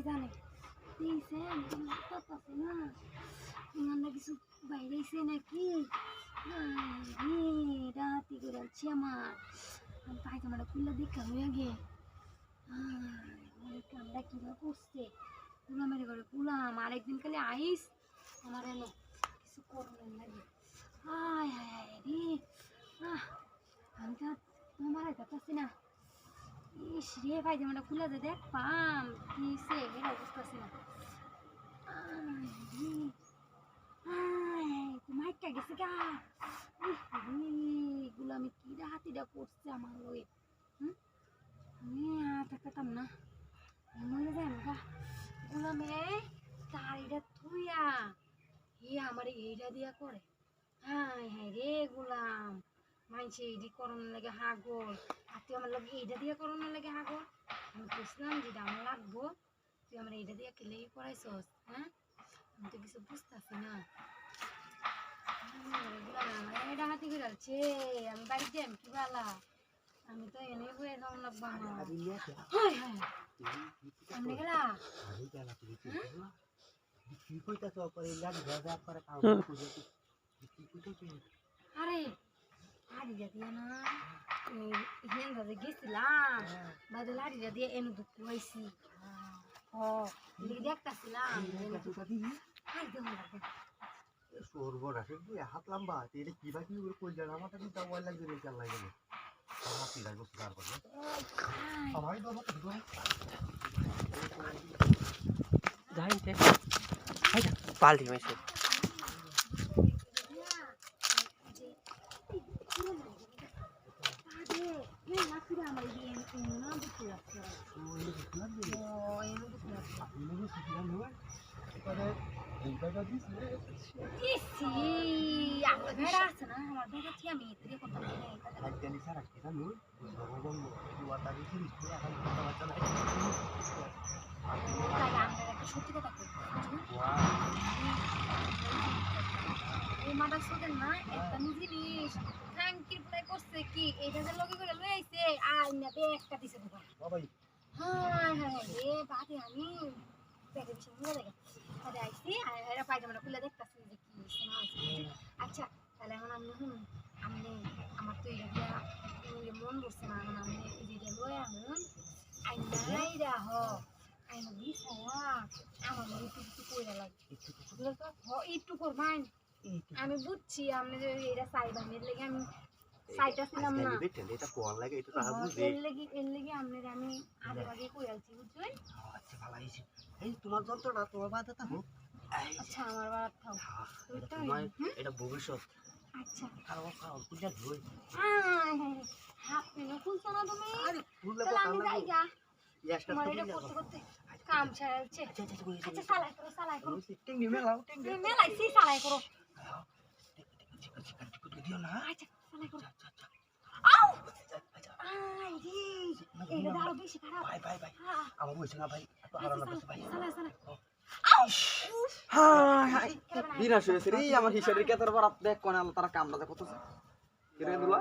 জানে দিয়েছেন আছে না আমরা কিছু বাইরেছে নাকি রাতি করে আছি আমার পায়জামাটা খুললে দেখা হয়ে গে কামটা কিভাবে করছে পুলা মেরে করে পুলাম আরেকদিন খালি আইস আমার এনে কিছু করবেন লাগে হায় হায় রে আমি তো মারা যাচ্ছি না ইস রে পায়জামাটা খুলে যে দেখ পাম কিসে এটা অবস্থা আছে না তোমার কে গেছে গা এগুলো আমি কি হাতিটা করছে আমার লয়ে আমি থাকতাম না মরে যাই গা এগুলো আমি গাড়িটা থুইয়া আমার এইটা দিয়া করে হায় হায় রে গুলাম মানছে এইটি করোনার লাগে হাগল আর তুই আমার লগে এইটা দিয়ে করোনার লাগে হাগল আমি বুঝলাম যেটা আমার লাগবো তুই আমার এইটা দিয়ে কেলে করাইছস হ্যাঁ আমি তো কিছু বুঝতেছি না এটা হাতি করে যাচ্ছে আমি বাড়ি যাই কি বালা আমি তো এনে বয়ে যাওয়া লাগবো আমার আমি গেলা আরে হাড়িটা দিয়ে না এখান থেকে গেছিলাম বাদে হাড়িটা দিয়ে এনে দুঃখ হয়েছি দেখতেছিলাম হাত লম্বা কিবা কি কই জানা আমার চিন্তা ওয়াই লাগবে রে চাল লাগে রে হাতি লাগবে সুদার করে সবাই তো যাইতে আইডা পাল্টি মেসে সত্যি কথা মাথা শোধেন না একটা জিনিস থ্যাংকির প্লাই করছে কি এটা যে লগে করে লই আইছে আইনা তে একটা দিছে দোকান বাবাই হ্যাঁ হ্যাঁ রে বাদে আমি পেটে বেশি মনে লাগে আরে আইছি এরা পায়জামাটা খুলে দেখতাছি যে কি শোনা আছে আচ্ছা তাহলে এখন আমি শুনুন আমি আমার তো এটা দিয়া মন বসছে না এখন আমি এটা লই আমন আইনাই রাহ আইনা দিছে আমার মনে কিছু কইরা লাগে একটু করবাই আমি বুঝছি আপনি যে এটা সাইবানের লেগে আমি সাইটাছিলাম না এটা কোন লাগে এটা তো বুঝে এর লেগে আপনি আমি আগে কই আলছি বুঝছেন আচ্ছা ভালো হইছে এই তোমার যন্ত্রটা তোমার বাদে থাকো আচ্ছা আমার বাদ থাও এটা ভবিষ্যৎ আচ্ছা খাও পূজা ধুই হাত পেনো খুলছো না তুমি আরে খুললে তাহলে আমি যাই গা ইয়াসটা তোমার এটা করতে করতে কাম ছাড়ছে আচ্ছা সালাই করো টিং মেলাও টিং মেলাইছি সালাই করো দিও না আচ্ছা সালাই করো আউ আই রে এটা দাও বেশি খারাপ ভাই আমার হইছে না ভাই একটু আরাম লাগছে ভাই সালাই হাই হাই বিনাশ হয়েছে রে আমার হিসাবের কেতার বরাত দেখ কোন আল্লাহ তারা কামড়া দেখো তো কিরে দুলা